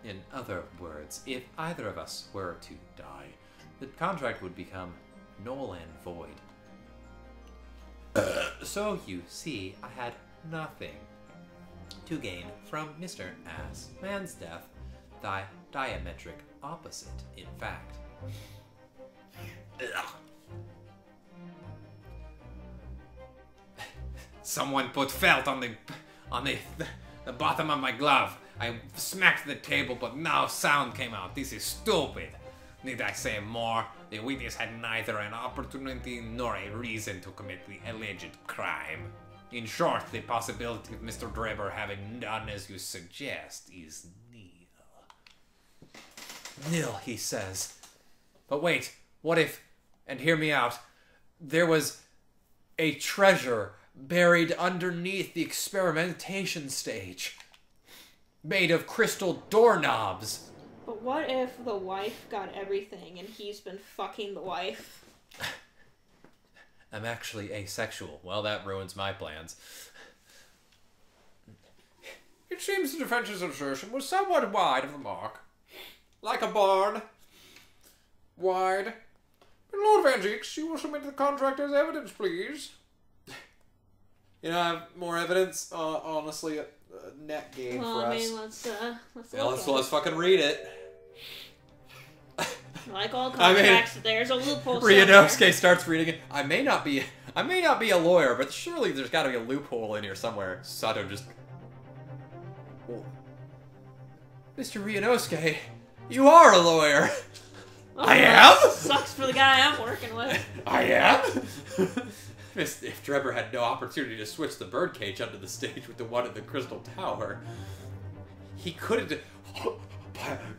In other words, if either of us were to die, the contract would become null and void. So you see, I had nothing to gain from Mr. Ass Man's death. The diametric opposite, in fact. Someone put felt on the bottom of my glove. I smacked the table, but no sound came out. This is stupid. Need I say more? The witness had neither an opportunity nor a reason to commit the alleged crime. In short, the possibility of Mr. Drebber having done as you suggest is nil. Nil, he says. But wait, what if, and hear me out, there was a treasure buried underneath the experimentation stage, made of crystal doorknobs? But what if the wife got everything and he's been fucking the wife? I'm actually asexual. Well, that ruins my plans. It seems the defense's assertion was somewhat wide of the mark. Like a barn. Wide. But Lord Van Geeks, you will submit the contract as evidence, please. You know, I have more evidence. Honestly, a net gain for us. I mean, let's fucking read it. Like all contracts, there's a loophole somewhere. Ryunosuke starts reading it. I may not be a lawyer, but surely there's got to be a loophole in here somewhere. Sato just... Oh. Mr. Ryunosuke, you are a lawyer. Oh, I am? Sucks for the guy I'm working with. I am? If Drebber had no opportunity to switch the birdcage under the stage with the one in the Crystal Tower, he couldn't...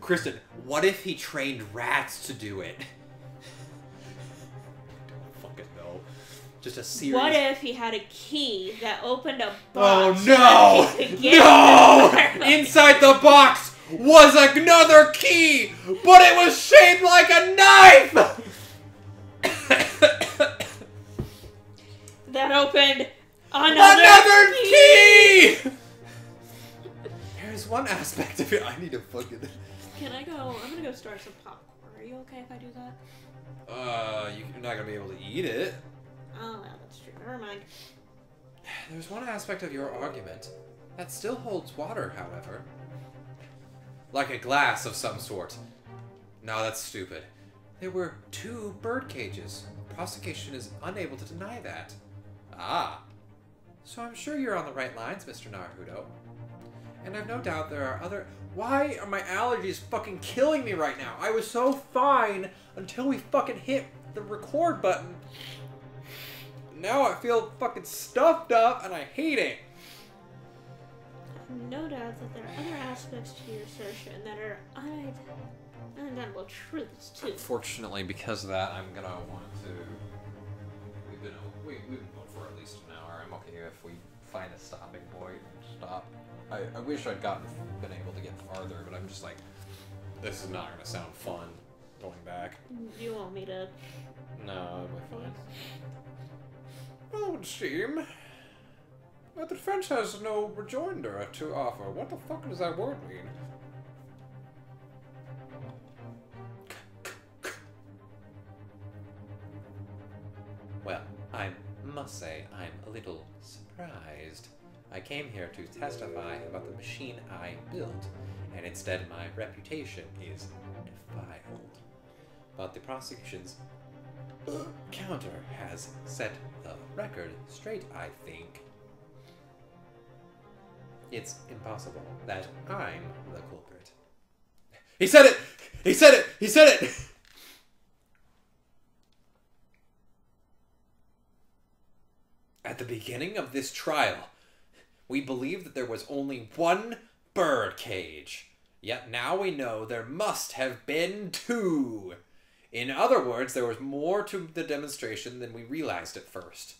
Kristen, what if he trained rats to do it? I don't fucking know. Just a series... What if he had a key that opened a box? box? Oh no! No! Inside the box was another key, but it was shaped like a knife! That opened another key! There's one aspect of it I need to fucking... Can I go? I'm gonna go start some popcorn. Are you okay if I do that? You're not gonna be able to eat it. Oh, well, that's true. Never mind. There's one aspect of your argument that still holds water, however. Like a glass of some sort. No, that's stupid. There were 2 bird cages. The prosecution is unable to deny that. Ah. So I'm sure you're on the right lines, Mr. Naruto. And I've no doubt there are other... Why are my allergies fucking killing me right now? I was so fine until we fucking hit the record button. Now I feel fucking stuffed up and I hate it. No doubt that there are other aspects to your assertion that are undeniable truths too. Unfortunately, because of that, I'm gonna want to... We've been going for at least an hour. I'm okay if we find a stopping point and stop. I wish I'd been able to get farther, but I'm just like, this is not gonna sound fun going back. You want me to? No, I'm fine. Well, it would seem that the defense has no rejoinder to offer. What the fuck does that word mean? Well, I must say I'm a little surprised. I came here to testify about the machine I built, and instead my reputation is defiled. But the prosecution's counter has set the record straight, I think. It's impossible that I'm the culprit. He said it! He said it! He said it! At the beginning of this trial, we believed that there was only one bird cage. Yet now we know there must have been 2. In other words, there was more to the demonstration than we realized at first.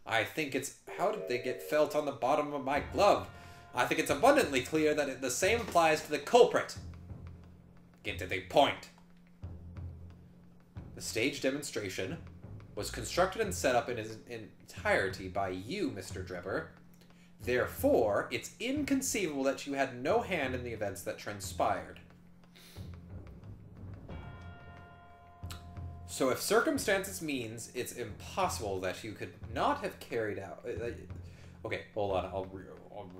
I think it's... How did they get felt on the bottom of my glove? I think it's abundantly clear that the same applies to the culprit. Get to the point. The stage demonstration was constructed and set up in its entirety by you, Mr. Drebber. Therefore, it's inconceivable that you had no hand in the events that transpired. So if circumstances means it's impossible that you could not have carried out... Okay, hold on, I'll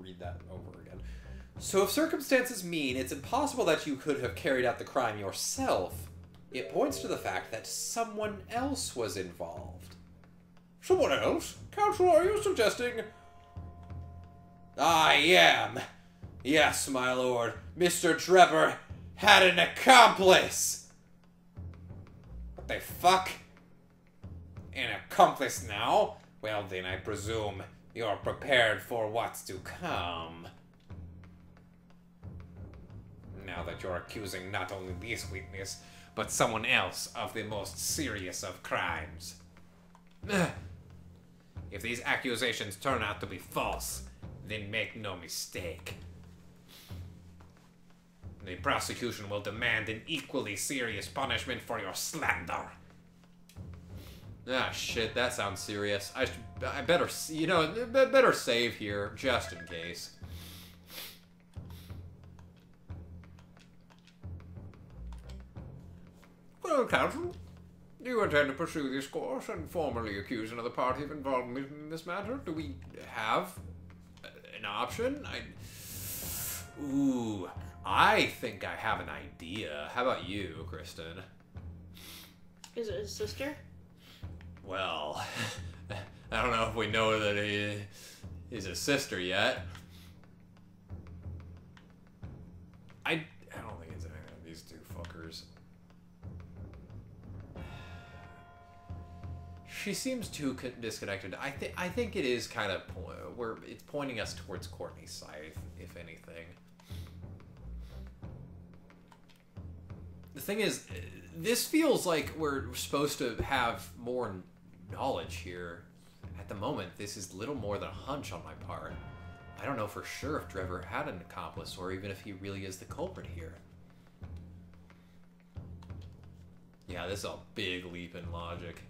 read that over again. So if circumstances mean it's impossible that you could have carried out the crime yourself, it points to the fact that someone else was involved. Someone else? Counsel, are you suggesting... I am. Yes, my lord. Mr. Trevor had an accomplice. What the fuck? An accomplice now? Well then, I presume you're prepared for what's to come. Now that you're accusing not only this witness, but someone else of the most serious of crimes. If these accusations turn out to be false, then make no mistake. The prosecution will demand an equally serious punishment for your slander. Ah, shit, that sounds serious. I better, better save here, just in case. Well, counsel, do you intend to pursue this course and formally accuse another party of involvement in this matter? Do we have an option? I think I have an idea. How about you, Kristen? Is it his sister? Well, I don't know if we know that he is his sister yet. I don't think it's anything of these two fuckers. She seems too disconnected. I think it is kind of where it's pointing us towards Courtney's side, if anything. The thing is, this feels like we're supposed to have more knowledge here. At the moment, this is little more than a hunch on my part. I don't know for sure if Trevor had an accomplice, or even if he really is the culprit here. Yeah, this is a big leap in logic.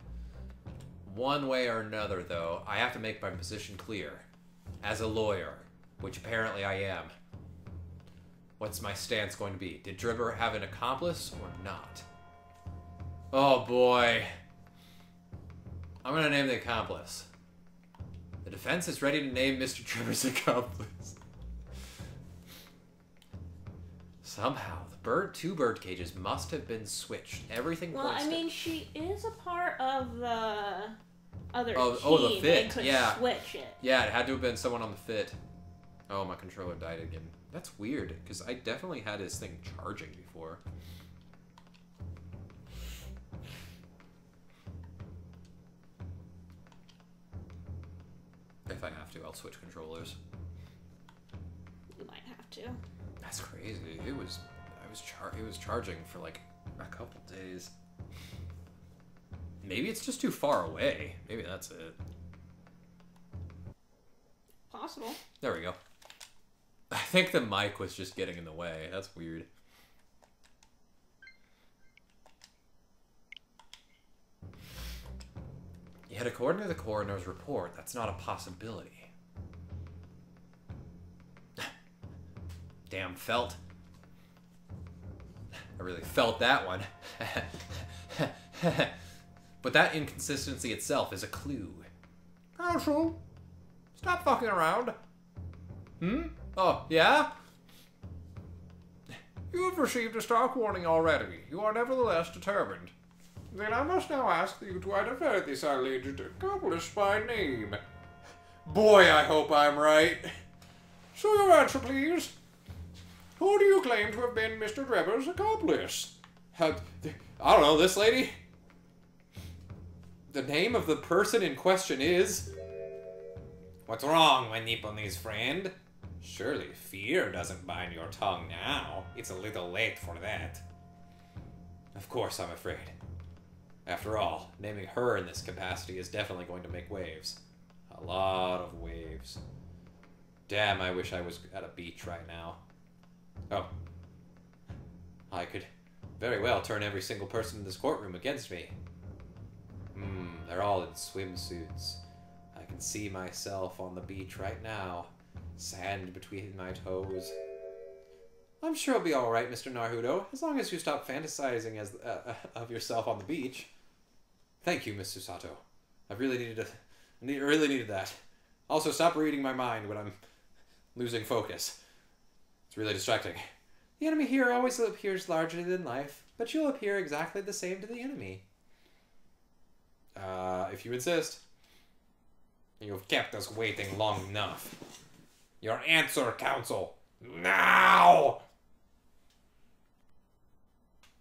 One way or another, though, I have to make my position clear. As a lawyer, which apparently I am. What's my stance going to be? Did Trevor have an accomplice or not? Oh boy. I'm gonna name the accomplice. The defense is ready to name Mr. Trevor's accomplice. Somehow, the two bird cages must have been switched. Everything Well, points I mean, she is a part of the other team. The fit, and could yeah. switch it. Yeah, it had to have been someone on the fit. Oh, my controller died again. That's weird, because I definitely had his thing charging before. If I have to, I'll switch controllers. You might have to. That's crazy. It was charging for like a couple days. Maybe it's just too far away. Maybe that's it. Possible. There we go. I think the mic was just getting in the way. That's weird. Yet according to the coroner's report, that's not a possibility. Damn, felt. I really felt that one. But that inconsistency itself is a clue. Counsel, stop fucking around. Oh, yeah? You have received a stark warning already. You are nevertheless determined. Then I must now ask you to identify this alleged accomplice by name. Boy, I hope I'm right. So your answer, please. Who do you claim to have been Mr. Trevor's accomplice? I don't know, this lady? The name of the person in question is... What's wrong, my Nipponese friend? Surely fear doesn't bind your tongue now. It's a little late for that. Of course I'm afraid. After all, naming her in this capacity is definitely going to make waves. A lot of waves. Damn, I wish I was at a beach right now. Oh. I could very well turn every single person in this courtroom against me. They're all in swimsuits. I can see myself on the beach right now, Sand between my toes. I'm sure it'll be alright, Mr. Naruto, as long as you stop fantasizing of yourself on the beach. Thank you, Miss Susato. I really needed that. Also, stop reading my mind when I'm losing focus. It's really distracting. The enemy here always appears larger than life, but you'll appear exactly the same to the enemy. If you insist. You've kept us waiting long enough. Your answer, Council. Now!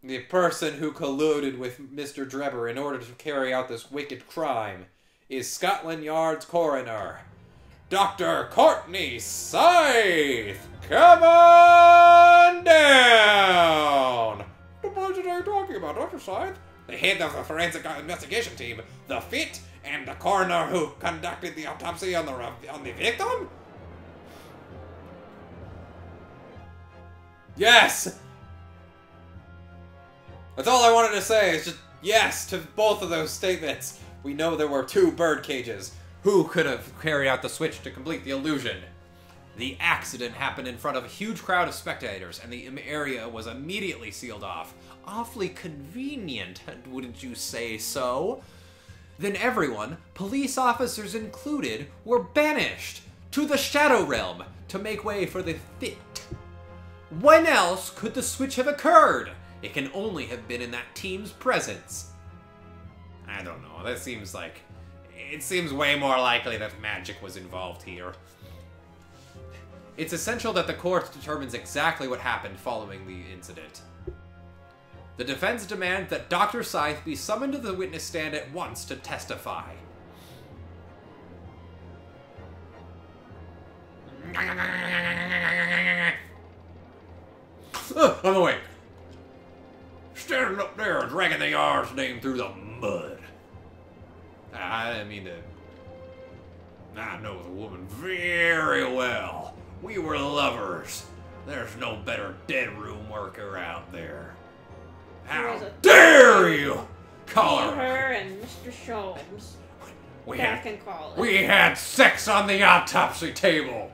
The person who colluded with Mr. Drebber in order to carry out this wicked crime is Scotland Yard's coroner, Dr. Courtney Scythe! Come on down! What person are you talking about, Dr. Scythe? The head of the forensic investigation team, the FIT, and the coroner who conducted the autopsy on the victim? Yes! That's all I wanted to say, is just yes to both of those statements. We know there were 2 bird cages. Who could have carried out the switch to complete the illusion? The accident happened in front of a huge crowd of spectators, and the area was immediately sealed off. Awfully convenient, wouldn't you say so? Then everyone, police officers included, were banished to the Shadow Realm to make way for the FIT. When else could the switch have occurred? It can only have been in that team's presence. I don't know, that seems like... It seems way more likely that magic was involved here. It's essential that the court determines exactly what happened following the incident. The defense demands that Dr. Scythe be summoned to the witness stand at once to testify. I'm awake. Standing up there, dragging the R's name through the mud. I know the woman very well. We were lovers. There's no better dead room worker out there. How dare you call her and Mr. Sholmes back in college. We had sex on the autopsy table.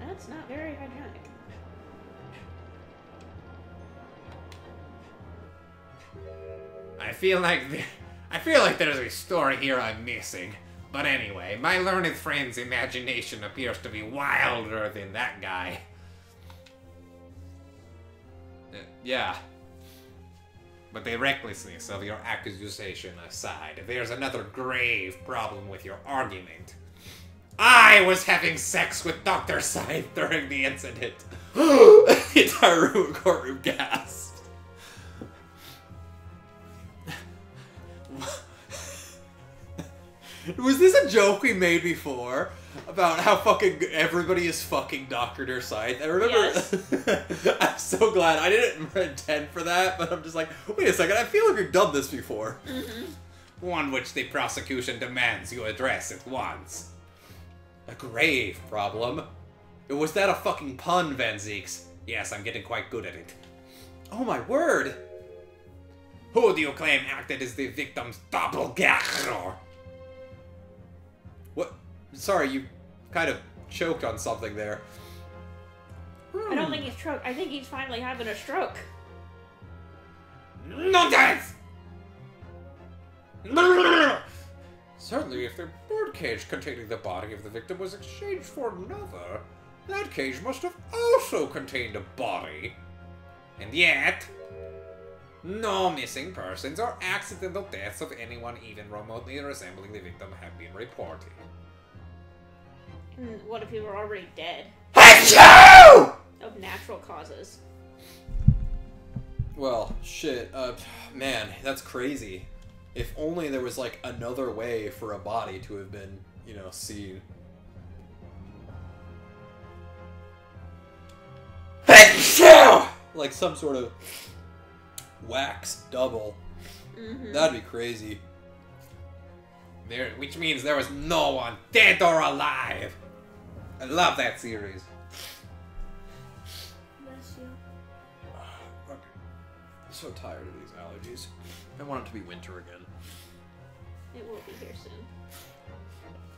That's not very hygienic. I feel like there's a story here I'm missing. But anyway, my learned friend's imagination appears to be wilder than that guy. Yeah. But the recklessness of your accusation aside, there's another grave problem with your argument. I was having sex with Dr. Scythe during the incident. The entire courtroom gasped. Was this a joke we made before? About how fucking everybody is fucking Dr. Scythe? I remember... Yes. I'm so glad. I didn't intend for that, but I'm just like, wait a second, I feel like we've done this before. Mm-hmm. One which the prosecution demands you address at once. A grave problem? Was that a fucking pun, Van Zieks? Yes, I'm getting quite good at it. Oh my word! Who do you claim acted as the victim's doppelganger? What? Sorry, you kind of choked on something there. I don't think he's choked. I think he's finally having a stroke. Nonsense! Certainly, if the birdcage containing the body of the victim was exchanged for another, that cage must have also contained a body. And yet, no missing persons or accidental deaths of anyone even remotely resembling the victim have been reported. What if he were already dead? Achoo! Of natural causes. Well, shit. Man, that's crazy. If only there was, like, another way for a body to have been, you know, seen. Achoo! Like some sort of wax double. Mm-hmm. That'd be crazy. Which means there was no one dead or alive. I love that series. Bless you. I'm so tired of these allergies. I want it to be winter again. It will be here soon.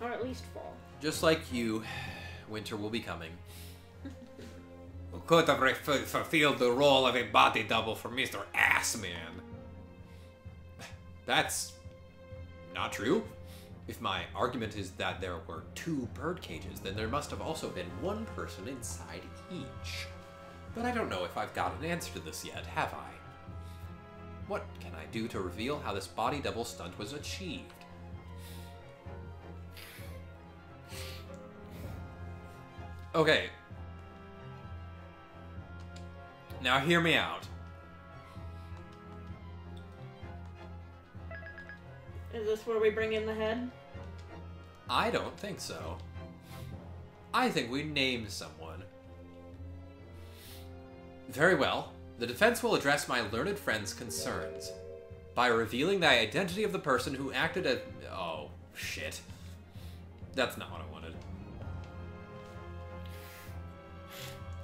Or at least fall. Just like you, winter will be coming. Who could have fulfilled the role of a body double for Mr. Assman? That's not true. If my argument is that there were 2 bird cages, then there must have also been 1 person inside each. But I don't know if I've got an answer to this yet, have I? What can I do to reveal how this body double stunt was achieved? Okay. Now hear me out. Is this where we bring in the head? I don't think so. I think we named someone. Very well. The defense will address my learned friend's concerns by revealing the identity of the person who acted as... Oh, shit. That's not what I wanted.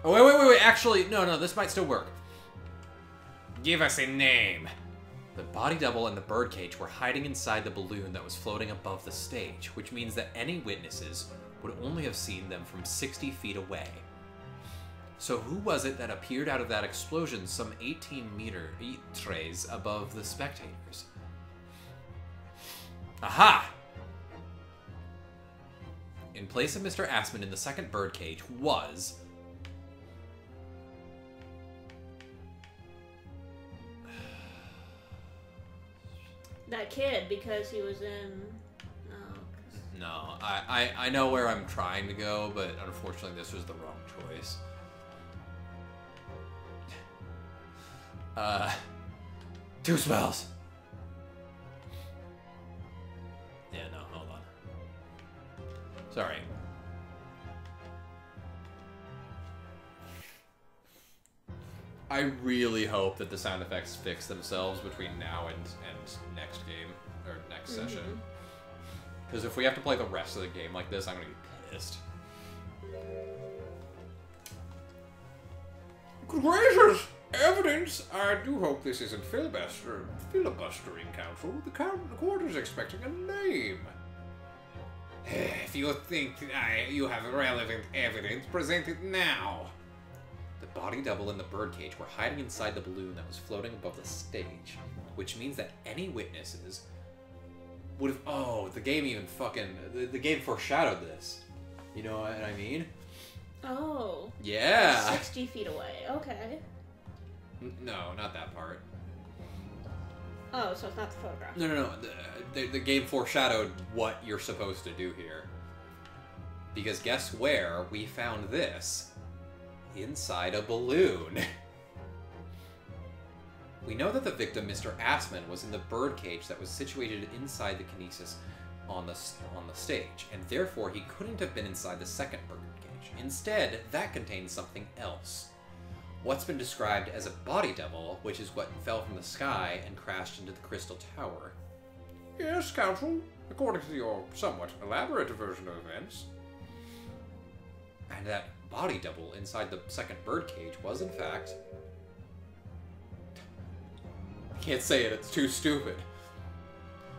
Oh, wait. Actually, no, this might still work. Give us a name. The body double and the birdcage were hiding inside the balloon that was floating above the stage, which means that any witnesses would only have seen them from 60 feet away. So who was it that appeared out of that explosion some 18 meters above the spectators? Aha! In place of Mr. Assman in the second birdcage was... That kid, because he was in... No, I know where I'm trying to go, but unfortunately this was the wrong choice. 2 spells. Yeah, no, hold on. Sorry. I really hope that the sound effects fix themselves between now and next game, or next session. Because if we have to play the rest of the game like this, I'm gonna be pissed. Good gracious! Evidence! I do hope this isn't filibustering, Counsel. The court is expecting a name. If you think you have relevant evidence, present it now. The body double and the birdcage were hiding inside the balloon that was floating above the stage, which means that any witnesses would have... Oh, the game even fucking... The game foreshadowed this. You know what I mean? Oh. Yeah! 60 feet away. Okay. No, not that part. Oh, so it's not the photograph. No. The game foreshadowed what you're supposed to do here. Because guess where we found this? Inside a balloon. We know that the victim, Mr. Assman, was in the birdcage that was situated inside the kinesis on the stage, and therefore he couldn't have been inside the second birdcage. Instead, that contained something else. What's been described as a body double, which is what fell from the sky and crashed into the Crystal Tower. Yes, Counsel. According to your somewhat elaborate version of events. And that body double inside the second birdcage was, in fact... I can't say it, it's too stupid.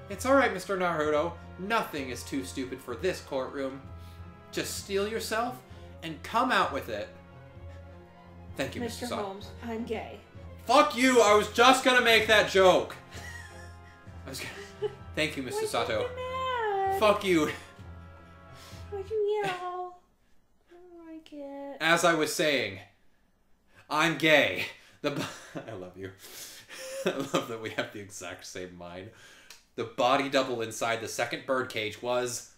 It's alright, Mr. Naruto. Nothing is too stupid for this courtroom. Just steel yourself and come out with it. Thank you, Mr. Mr. Holmes, I'm gay. Fuck you! I was just gonna make that joke! Thank you, Mr. Sato. Why'd you get mad? Fuck you. Why'd you yell? I don't like it. As I was saying, I'm gay. I love you. I love that we have the exact same mind. The body double inside the second birdcage was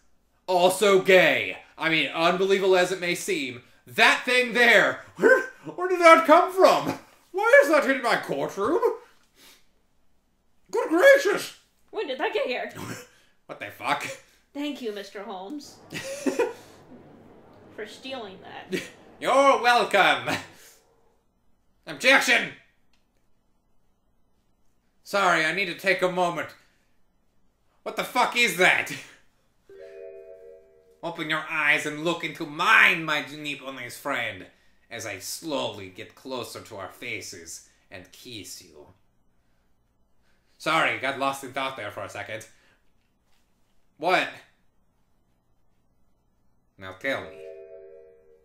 also gay. I mean, unbelievable as it may seem, that thing there, where did that come from? Why is that in my courtroom? Good gracious! When did that get here? What the fuck? Thank you, Mr. Holmes. For stealing that. You're welcome. Objection! Sorry, I need to take a moment. What the fuck is that? Open your eyes and look into mine, my Nipponi's friend, as I slowly get closer to our faces and kiss you. Sorry, got lost in thought there for a second. What? Now tell me,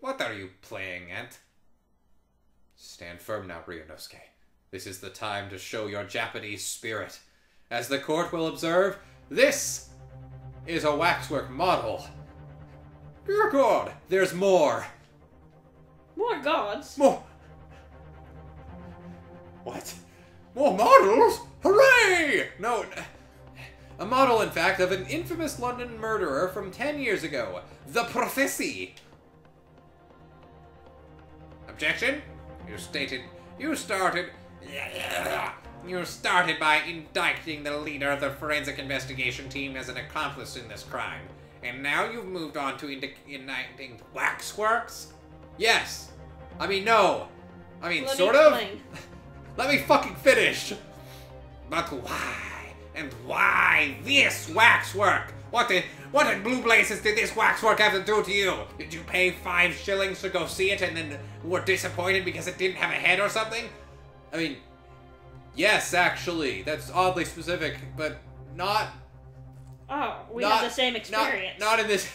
What are you playing at? Stand firm now, Ryunosuke. This is the time to show your Japanese spirit. As the court will observe, this is a waxwork model. Dear God, there's more. More gods. More. What? More models? Hooray! No. A model, in fact, of an infamous London murderer from 10 years ago. The Prophecy. Objection? You started by indicting the leader of the forensic investigation team as an accomplice in this crime. And now you've moved on to indicting Waxworks? Yes. I mean, no. I mean, Let me sort of. explain. Let me fucking finish. But why? And why this waxwork? What in blue blazes did this waxwork have to do to you? Did you pay 5 shillings to go see it and then were disappointed because it didn't have a head or something? I mean, yes, actually. That's oddly specific, but not... Oh, we not, have the same experience. Not in this...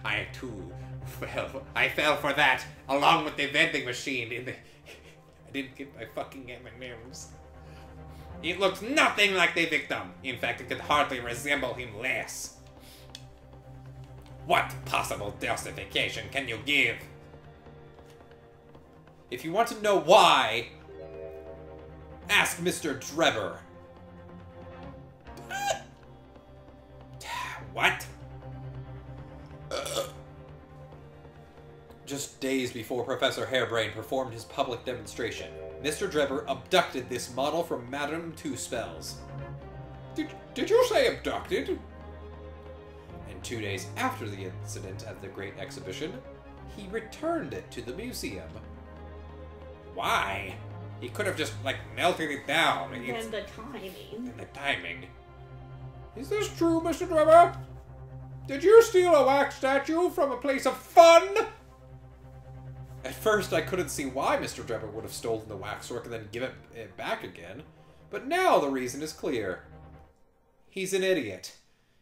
I too fell. I fell for that along with the vending machine in the... I didn't get my fucking M&Ms. It looks nothing like the victim. In fact, it could hardly resemble him less. What possible justification can you give? If you want to know why, ask Mr. Drebber. What? Just days before Professor Harebrain performed his public demonstration, Mr. Drebber abducted this model from Madame Two Spells. Did you say abducted? And 2 days after the incident at the Great Exhibition, he returned it to the museum. Why? He could have just, like, melted it down. And the timing. And the timing. Is this true, Mr. Drebber? Did you steal a wax statue from a place of fun? At first, I couldn't see why Mr. Drebber would have stolen the waxwork and then given it back again, but now the reason is clear. He's an idiot.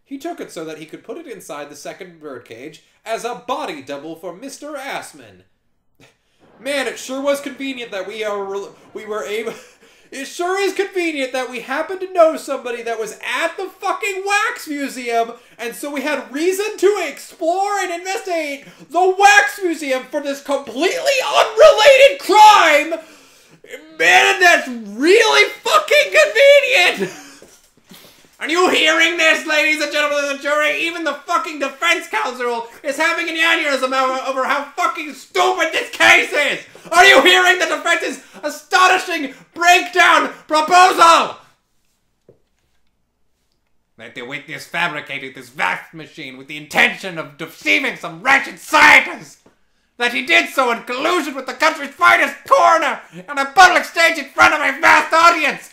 He took it so that he could put it inside the second birdcage as a body double for Mr. Assman. Man, it sure was convenient that we were able... It sure is convenient that we happened to know somebody that was at the fucking wax museum, and so we had reason to explore and investigate the wax museum for this completely unrelated crime. Man, that's really fucking convenient! Are you hearing this, ladies and gentlemen of the jury? Even the fucking defense counsel is having an aneurysm over how fucking stupid this case is! Are you hearing the defense's astonishing breakdown proposal? That the witness fabricated this wax machine with the intention of deceiving some wretched scientist! That he did so in collusion with the country's finest coroner on a public stage in front of a vast audience!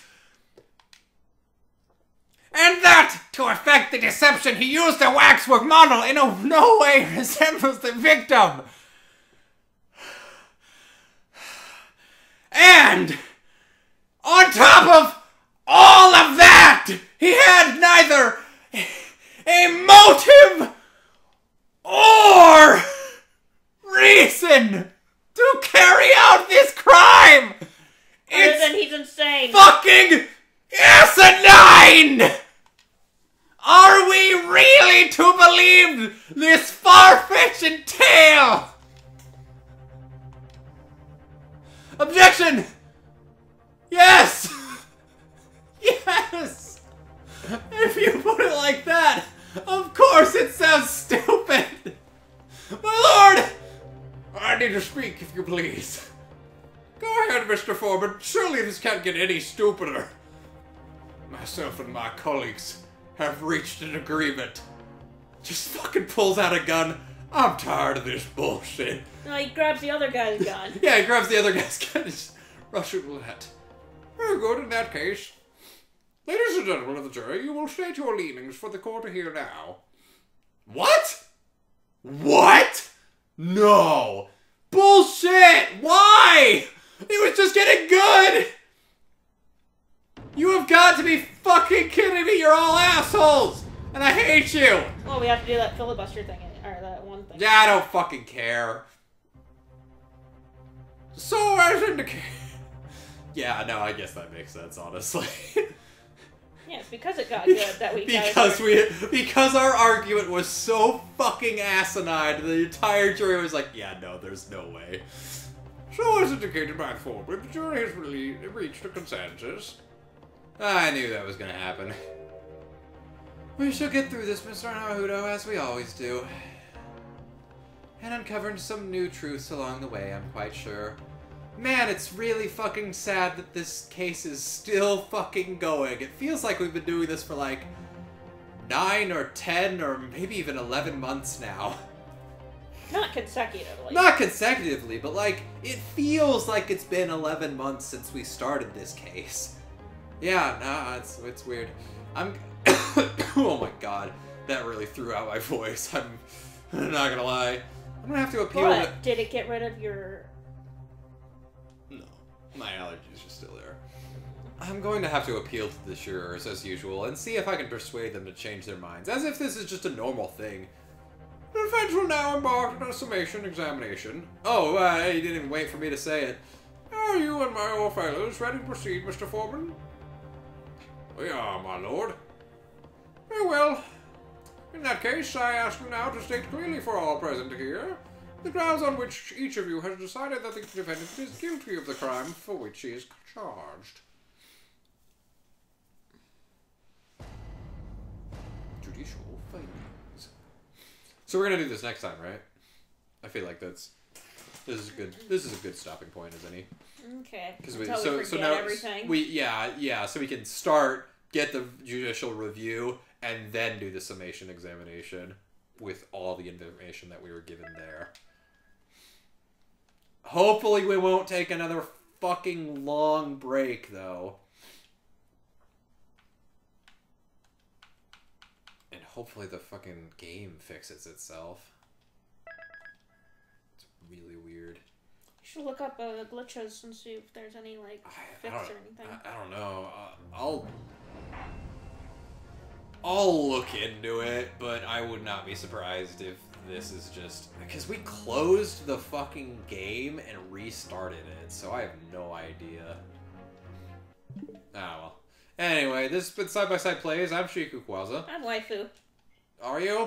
And that, to effect the deception, he used a waxwork model in no way resembles the victim. And, on top of all of that, he had neither a motive or reason to carry out this crime. Other than he's insane. Fucking asinine! Are we really to believe this far-fetched tale? Objection! Yes! Yes! If you put it like that, of course it sounds stupid! My lord! I need to speak, if you please. Go ahead, Mr. Foreman. Surely this can't get any stupider. Myself and my colleagues have reached an agreement. Just fucking pulls out a gun. I'm tired of this bullshit. No, he grabs the other guy's gun. Yeah, he grabs the other guy's gun and just Russian roulette. Very good, in that case. Ladies and gentlemen of the jury, you will state your leanings for the court to hear now. What? What? No. Bullshit! Why? He was just getting good! You have got to be fucking kidding me! You're all assholes! And I hate you! Well, we have to do that filibuster thing, or that one thing. Yeah, I don't fucking care. So as indicated. Yeah, no, I guess that makes sense, honestly. Yeah, it's because it got good that we got because our argument was so fucking asinine, the entire jury was like, yeah, no, there's no way. So as indicated by the foreman, the jury has reached a consensus. I knew that was gonna happen. We shall get through this, Mr. Naruto, as we always do. And uncovering some new truths along the way, I'm quite sure. Man, it's really fucking sad that this case is still fucking going. It feels like we've been doing this for like 9 or 10 or maybe even 11 months now. Not consecutively. Not consecutively, but like, it feels like it's been 11 months since we started this case. Yeah, nah, it's weird. Oh my god, that really threw out my voice. I'm not gonna lie. I'm gonna have to appeal to... But did it get rid of your... No, my allergies are still there. I'm going to have to appeal to the jurors as usual and see if I can persuade them to change their minds, as if this is just a normal thing. The defense will now embark on a summation examination. Oh, you didn't even wait for me to say it. Are you and my old fellows ready to proceed, Mr. Foreman? We are, my lord. Very well. In that case, I ask you now to state clearly for all present here the grounds on which each of you has decided that the defendant is guilty of the crime for which he is charged. Judicial findings. So we're gonna do this next time, right? I feel like this is good. This is a good stopping point, as any. Okay. Because Until we forget everything. So we can start, get the judicial review, and then do the summation examination with all the information that we were given there. Hopefully we won't take another fucking long break, though. And hopefully the fucking game fixes itself. It's really weird. You should look up glitches and see if there's any, like, fix or anything. I don't know. I'll look into it, but I would not be surprised if this is just... Because we closed the fucking game and restarted it, so I have no idea. Ah, well. Anyway, this has been Side by Side Plays. I'm Shiku Kwaza. I'm Waifu. Are you?